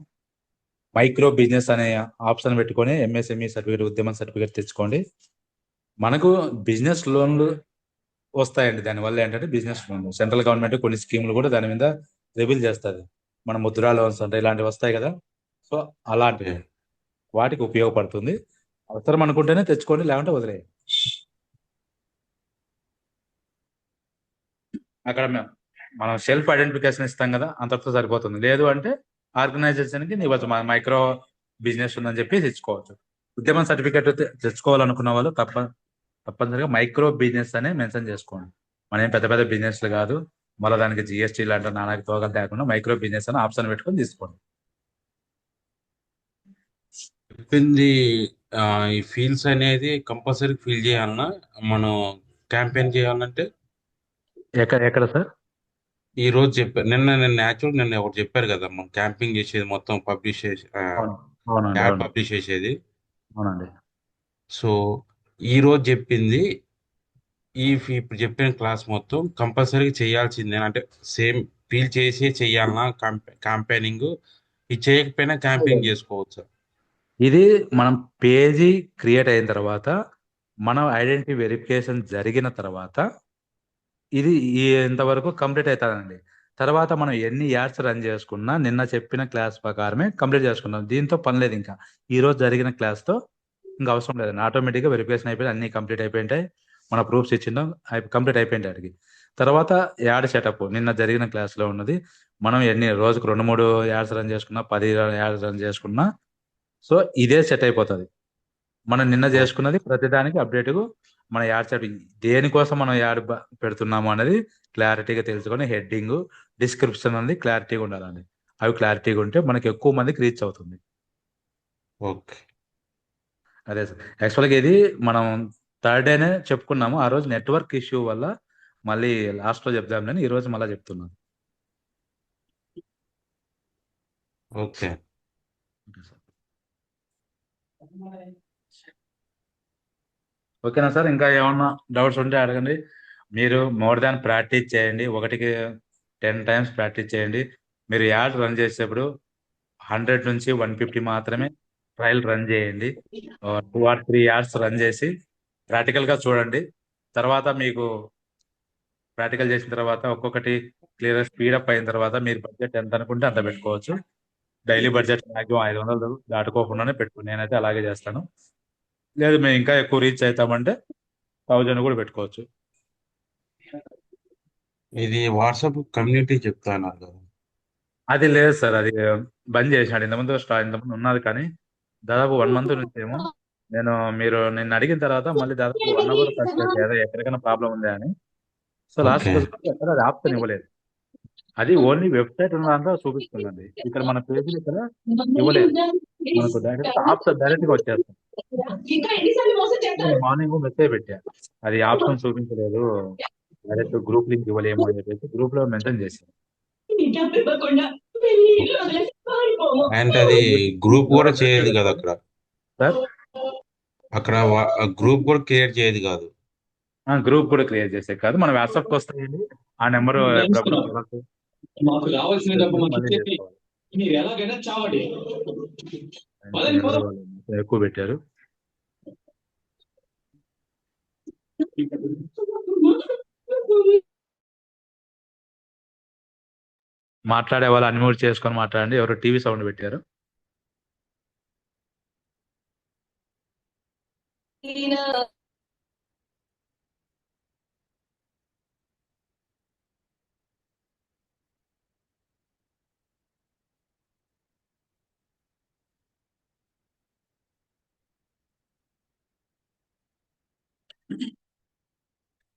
మైక్రో బిజినెస్ అనే ఆప్షన్ పెట్టుకొని ఎంఎస్ఎంఈ సర్టిఫికేట్, ఉద్యమ సర్టిఫికేట్ తెచ్చుకోండి. మనకు బిజినెస్ లోన్లు వస్తాయండి. దానివల్ల ఏంటంటే బిజినెస్ లోన్లు సెంట్రల్ గవర్నమెంట్ కొన్ని స్కీములు కూడా దాని మీద రివీల్ చేస్తుంది. మన ముద్రా లోన్స్ అంటే ఇలాంటివి వస్తాయి కదా. So okay. అలాంటివి వాటికి ఉపయోగపడుతుంది. అవసరం అనుకుంటేనే తెచ్చుకోండి, లేకుంటే వదిలేయండి. అక్కడ మనం సెల్ఫ్ ఐడెంటిఫికేషన్ ఇస్తాం కదా, అంతటితో సరిపోతుంది. లేదు అంటే ఆర్గనైజేషన్కి నీ వచ్చి మైక్రో బిజినెస్ ఉందని చెప్పి తెచ్చుకోవచ్చు. ఉద్యమం సర్టిఫికేట్ తెచ్చుకోవాలనుకున్న వాళ్ళు తప్పనిసరిగా మైక్రో బిజినెస్ అనే మెన్షన్ చేసుకోండి. మనం ఏం పెద్ద పెద్ద బిజినెస్లు కాదు, మళ్ళీ దానికి జిఎస్టీ లాంటి నానాకి తోగలు లేకుండా మైక్రో బిజినెస్ అని ఆప్షన్ పెట్టుకొని తీసుకోండి. చెప్పింది. ఆ, ఈ ఫీల్డ్స్ అనేది కంపల్సరీ ఫిల్ చేయాలన్నా మనం క్యాంపెయిన్ చేయాలంటే? ఎక్కడ ఎక్కడ సార్? ఈ రోజు చెప్పారు, నిన్న యాక్చువల్ నిన్న ఒకటి చెప్పారు కదా, మనం క్యాంపింగ్ చేసేది మొత్తం పబ్లిష్ చేసి అవును, అవునండి, యాడ్ అవును, పబ్లిష్ చేసేది. అవునండి. సో ఈ రోజు చెప్పింది, ఇప్పుడు చెప్పిన క్లాస్ మొత్తం కంపల్సరీ చేయాల్సిందే అంటే సేమ్ ఫీల్ చేసి చెయ్యాలన్నా క్యాంపెయినింగ్, ఇది చేయకపోయినా క్యాంపెయినింగ్ చేసుకోవచ్చు. ఇది మనం పేజీ క్రియేట్ అయిన తర్వాత, మనం ఐడెంటిటీ వెరిఫికేషన్ జరిగిన తర్వాత ఇది ఇంతవరకు కంప్లీట్ అవుతుందండి. తర్వాత మనం ఎన్ని యాడ్స్ రన్ చేసుకున్నా నిన్న చెప్పిన క్లాస్ ప్రకారమే కంప్లీట్ చేసుకున్నాం. దీంతో పని లేదు ఇంకా. ఈ రోజు జరిగిన క్లాస్తో ఇంకా అవసరం లేదండి. ఆటోమేటిక్గా వెరిఫికేషన్ అయిపోయి అన్ని కంప్లీట్ అయిపోయింటాయి. మన ప్రూఫ్స్ ఇచ్చిందాం, కంప్లీట్ అయిపోయింటాయి అడిగి. తర్వాత యాడ్ సెటప్ నిన్న జరిగిన క్లాస్లో ఉన్నది. మనం ఎన్ని రోజుకు 2-3 యాడ్స్ రన్ చేసుకున్నా, 10 యాడ్స్ రన్ చేసుకున్నా, సో ఇదే సెట్ అయిపోతుంది. మనం నిన్న చేసుకున్నది ప్రతిదానికి అప్డేట్. మన యాడ్ సెట్ దేనికోసం మనం యాడ్ పెడుతున్నాము అనేది క్లారిటీగా తెలుసుకొని హెడ్డింగ్, డిస్క్రిప్షన్ అనేది క్లారిటీగా ఉండాలండి. అవి క్లారిటీగా ఉంటే మనకి ఎక్కువ మందికి రీచ్ అవుతుంది. ఓకే. అదే సార్. యాక్చువల్గా ఇది మనం థర్డ్ డేనే చెప్పుకున్నాము. ఆ రోజు నెట్వర్క్ ఇష్యూ వల్ల మళ్ళీ లాస్ట్లో చెప్దామని ఈ రోజు మళ్ళీ చెప్తున్నాను. ఓకే. Okay sir. ఓకేనా సార్? ఇంకా ఏమన్నా డౌట్స్ ఉంటే అడగండి. మీరు మోర్ దాన్ ప్రాక్టీస్ చేయండి. 1కి 10 టైమ్స్ ప్రాక్టీస్ చేయండి. మీరు యాడ్ రన్ చేసేటప్పుడు 100 నుంచి 150 మాత్రమే ట్రయల్ రన్ చేయండి. 2 or 3 యాడ్స్ రన్ చేసి ప్రాక్టికల్గా చూడండి. తర్వాత మీకు ప్రాక్టికల్ చేసిన తర్వాత ఒక్కొక్కటి క్లియర్ స్పీడప్ అయిన తర్వాత మీరు బడ్జెట్ ఎంత అనుకుంటే అంత పెట్టుకోవచ్చు. డైలీ బడ్జెట్ మాక్సిమం 500 దాటుకోకుండానే పెట్టుకుని నేనైతే అలాగే చేస్తాను. లేదు మేము ఇంకా ఎక్కువ రీచ్ అవుతామంటే 1000 కూడా పెట్టుకోవచ్చు. ఇది వాట్సాప్ కమ్యూనిటీ చెప్తాన్నారు కదా. అది లేదు సార్, అది బంద్ చేసినాడు. ఇంతకుముందు ఉన్నది కానీ దాదాపు 1 month నుంచి ఏమో. నేను మీరు నిన్ను అడిగిన తర్వాత మళ్ళీ దాదాపు 1 hour టచ్ చేశారు ఎక్కడికైనా ప్రాబ్లం ఉందా అని. So last okay. ఎక్కడ అది ఆప్షన్ ఇవ్వలేదు. అది ఓన్లీ వెబ్సైట్ ఉన్న దాంట్లో చూపిస్తుందండి. ఇక్కడ మన పేజీలు ఇక్కడ ఇవ్వలేదు. మనకు డైరెక్ట్ గా వచ్చేస్తుంది. నేను మార్నింగ్ మెసేజ్ పెట్టా, అది ఆప్షన్ చూపించలేదు, డైరెక్ట్ గ్రూప్ లింక్ ఇవ్వలేము అని చెప్పేసి గ్రూప్ లో మెన్షన్ చేశాను. అండ్ అది గ్రూప్ కూడా ఎవరో చేయదు మెసేజ్ కదా పెట్టారు అక్కడ. సార్. అక్కడ గ్రూప్ కూడా క్రియేట్ చేయదు కాదు. గ్రూప్ కూడా క్రియేట్ చేసే కాదు, మన వాట్సాప్కి వస్తాయండి. ఆ నెంబర్ ఎప్పుడప్పుడు మాకు రావాల్సిన డబ్బు మాకు మళ్ళీ ఇచ్చేసి చేసుకోవాలి. మీరు ఎలాగైనా చావండి. ఎవరో వాళ్ళు ఎక్కువ పెట్టారు. మాట్లాడే వాళ్ళు అన్మ్యూట్ చేసుకొని మాట్లాడండి. ఎవరో టీవీ సౌండ్ పెట్టారు.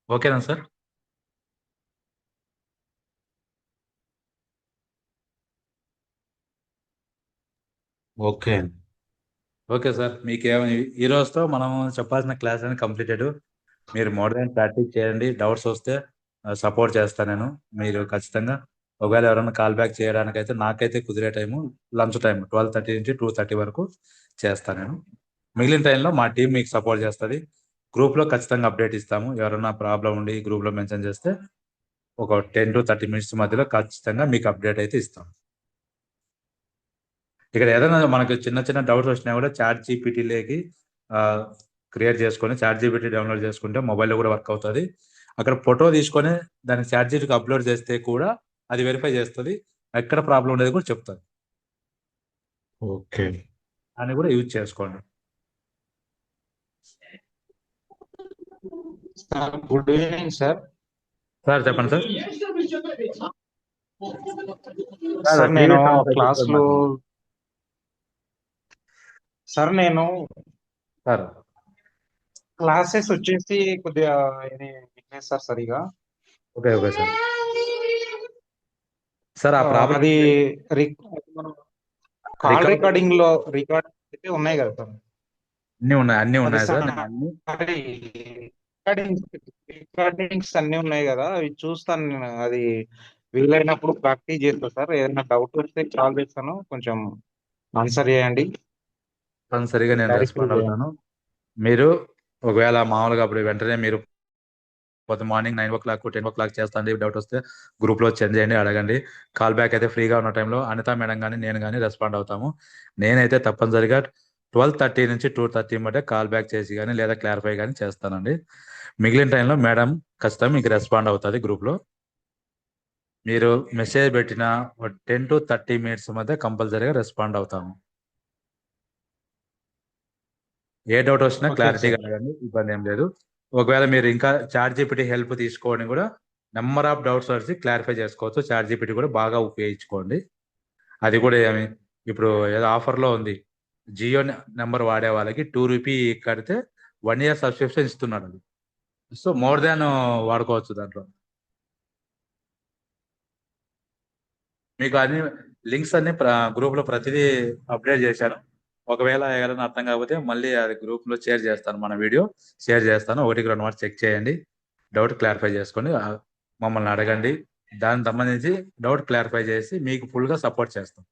ఓకేనా సార్? ఓకే. Okay sir. మీకు ఈ రోజుతో మనం చెప్పాల్సిన క్లాస్ అనేది కంప్లీటెడ్. మీరు మోర్ దాన్ ప్రాక్టీస్ చేయండి. డౌట్స్ వస్తే సపోర్ట్ చేస్తాను నేను. మీరు ఖచ్చితంగా ఒకవేళ ఎవరైనా కాల్ బ్యాక్ చేయడానికైతే నాకైతే కుదిరే టైము లంచ్ టైం 12:30 నుంచి 2:30 వరకు చేస్తాను నేను. మిగిలిన టైంలో మా టీం మీకు సపోర్ట్ చేస్తుంది. గ్రూప్లో ఖచ్చితంగా అప్డేట్ ఇస్తాము. ఎవరైనా ప్రాబ్లం ఉండి గ్రూప్లో మెన్షన్ చేస్తే ఒక 10 to 30 మినిట్స్ మధ్యలో ఖచ్చితంగా మీకు అప్డేట్ అయితే ఇస్తాం. ఇక్కడ ఏదైనా మనకు చిన్న చిన్న డౌట్స్ వచ్చినా కూడా చాట్ జీపీటీలోకి క్రియేట్ చేసుకొని చాట్ జీపీటీ డౌన్లోడ్ చేసుకుంటే మొబైల్లో కూడా వర్క్ అవుతుంది. అక్కడ ఫోటో తీసుకొని దాన్ని చాట్ జీపీటీకి అప్లోడ్ చేస్తే కూడా అది వెరిఫై చేస్తుంది. ఎక్కడ ప్రాబ్లం ఉండేది కూడా చెప్తుంది. ఓకే. అని కూడా యూజ్ చేసుకోండి. Sir good evening sir. Sir చెప్పండి సార్. సార్ నేను క్లాస్లో సార్ క్లాసెస్ వచ్చేసి కొద్దిగా ఇది వినలేదు సార్ సరిగా. Okay okay sir. సార్ ఆ ప్రాబ్లం అది కాల్ రికార్డింగ్ లో రికార్డ్ అయితే ఉన్నాయి కదా సార్. అన్ని ఉన్నాయి సార్. రికార్డింగ్స్ అన్ని ఉన్నాయి కదా, అవి చూస్తాను నేను. అది వీలైనప్పుడు ప్రాక్టీస్ చేస్తాను సార్. ఏదైనా డౌట్ వస్తే కాల్ చేస్తాను, కొంచెం ఆన్సర్ చేయండి. తప్పనిసరిగా నేను రెస్పాండ్ అవుతాను. మీరు ఒకవేళ మామూలుగా అప్పుడు వెంటనే మీరు పొద్దు మార్నింగ్ 9 o'clock 10 o'clock చేస్తాండి, డౌట్ వస్తే గ్రూప్లో సెండ్ చేయండి, అడగండి. కాల్ బ్యాక్ అయితే ఫ్రీగా ఉన్న టైంలో అనిత మేడం కానీ నేను కానీ రెస్పాండ్ అవుతాము. నేనైతే తప్పనిసరిగా 12:30 నుంచి 2:30 మధ్య కాల్ బ్యాక్ చేసి కానీ లేదా క్లారిఫై కానీ చేస్తానండి. మిగిలిన టైంలో మేడం ఖచ్చితంగా మీకు రెస్పాండ్ అవుతుంది. గ్రూప్లో మీరు మెసేజ్ పెట్టిన 10 to 30 minutes మధ్య కంపల్సరీగా రెస్పాండ్ అవుతాము. ఏ డౌట్ వచ్చినా క్లారిటీగా అడగండి, ఇబ్బంది ఏం లేదు. ఒకవేళ మీరు ఇంకా చాట్ జీపీటీ హెల్ప్ తీసుకోవడం కూడా నెంబర్ ఆఫ్ డౌట్స్ వచ్చి క్లారిఫై చేసుకోవచ్చు. చాట్ జీపీటీ కూడా బాగా ఉపయోగించుకోండి. అది కూడా ఏమి ఇప్పుడు ఏదో ఆఫర్లో ఉంది, జియో నెంబర్ వాడే వాళ్ళకి 2 రూపీ కడితే 1 year సబ్స్క్రిప్షన్ ఇస్తున్నాడు. అది సో మోర్ దాన్ వాడుకోవచ్చు. దాంట్లో మీకు అన్ని లింక్స్ అన్ని గ్రూప్లో ప్రతిదీ అప్డేట్ చేశాను. ఒకవేళ ఎవరైనా అర్థం కాకపోతే మళ్ళీ అది గ్రూప్లో షేర్ చేస్తాను, మన వీడియో షేర్ చేస్తాను. 1-2 మార్క్స్ చెక్ చేయండి, డౌట్ క్లారిఫై చేసుకొని మమ్మల్ని అడగండి. దానికి సంబంధించి డౌట్ క్లారిఫై చేసి మీకు ఫుల్గా సపోర్ట్ చేస్తాం.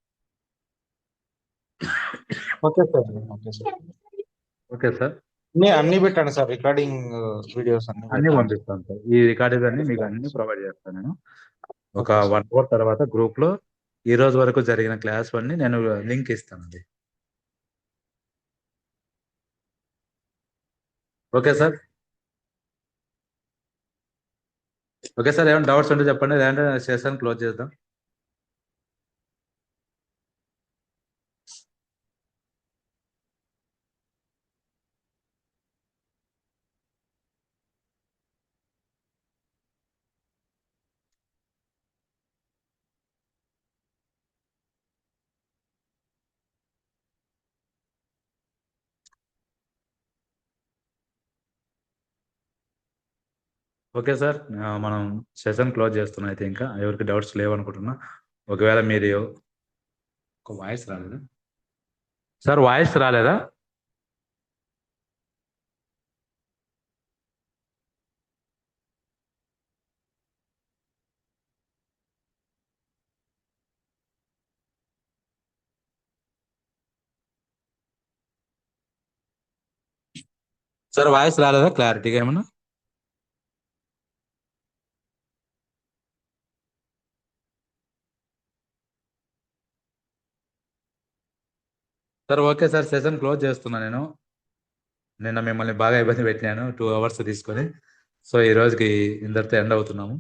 Okay sir. Okay sir. Okay sir. అన్ని పెట్టండి సార్, రికార్డింగ్ వీడియోస్ అన్ని పంపిస్తాను సార్. ఈ రికార్డింగ్ అన్ని మీకు అన్ని ప్రొవైడ్ చేస్తాను నేను. ఒక 1 hour తర్వాత గ్రూప్లో ఈ రోజు వరకు జరిగిన క్లాస్ అన్ని నేను లింక్ ఇస్తానండి. Okay sir. ఓకే సార్, ఏమైనా డౌట్స్ ఉంటే చెప్పండి, లేదంటే సెషన్ క్లోజ్ చేద్దాం. ఓకే సార్, మనం సెషన్ క్లోజ్ చేస్తున్నాం అయితే. ఇంకా ఎవరికి డౌట్స్ లేవనుకుంటున్నా. ఒకవేళ మీరు ఒక వాయిస్ రాలేదా సార్? వాయిస్ రాలేదా? సార్ వాయిస్ రాలేదా క్లారిటీగా ఏమన్నా? Sir okay sir, session close చేస్తున్నా నేను. నిన్న మిమ్మల్ని బాగా ఇబ్బంది పెట్టినాను 2 hours తీసుకొని. సో ఈ రోజుకి ఇందరితో ఎండ్ అవుతున్నాము.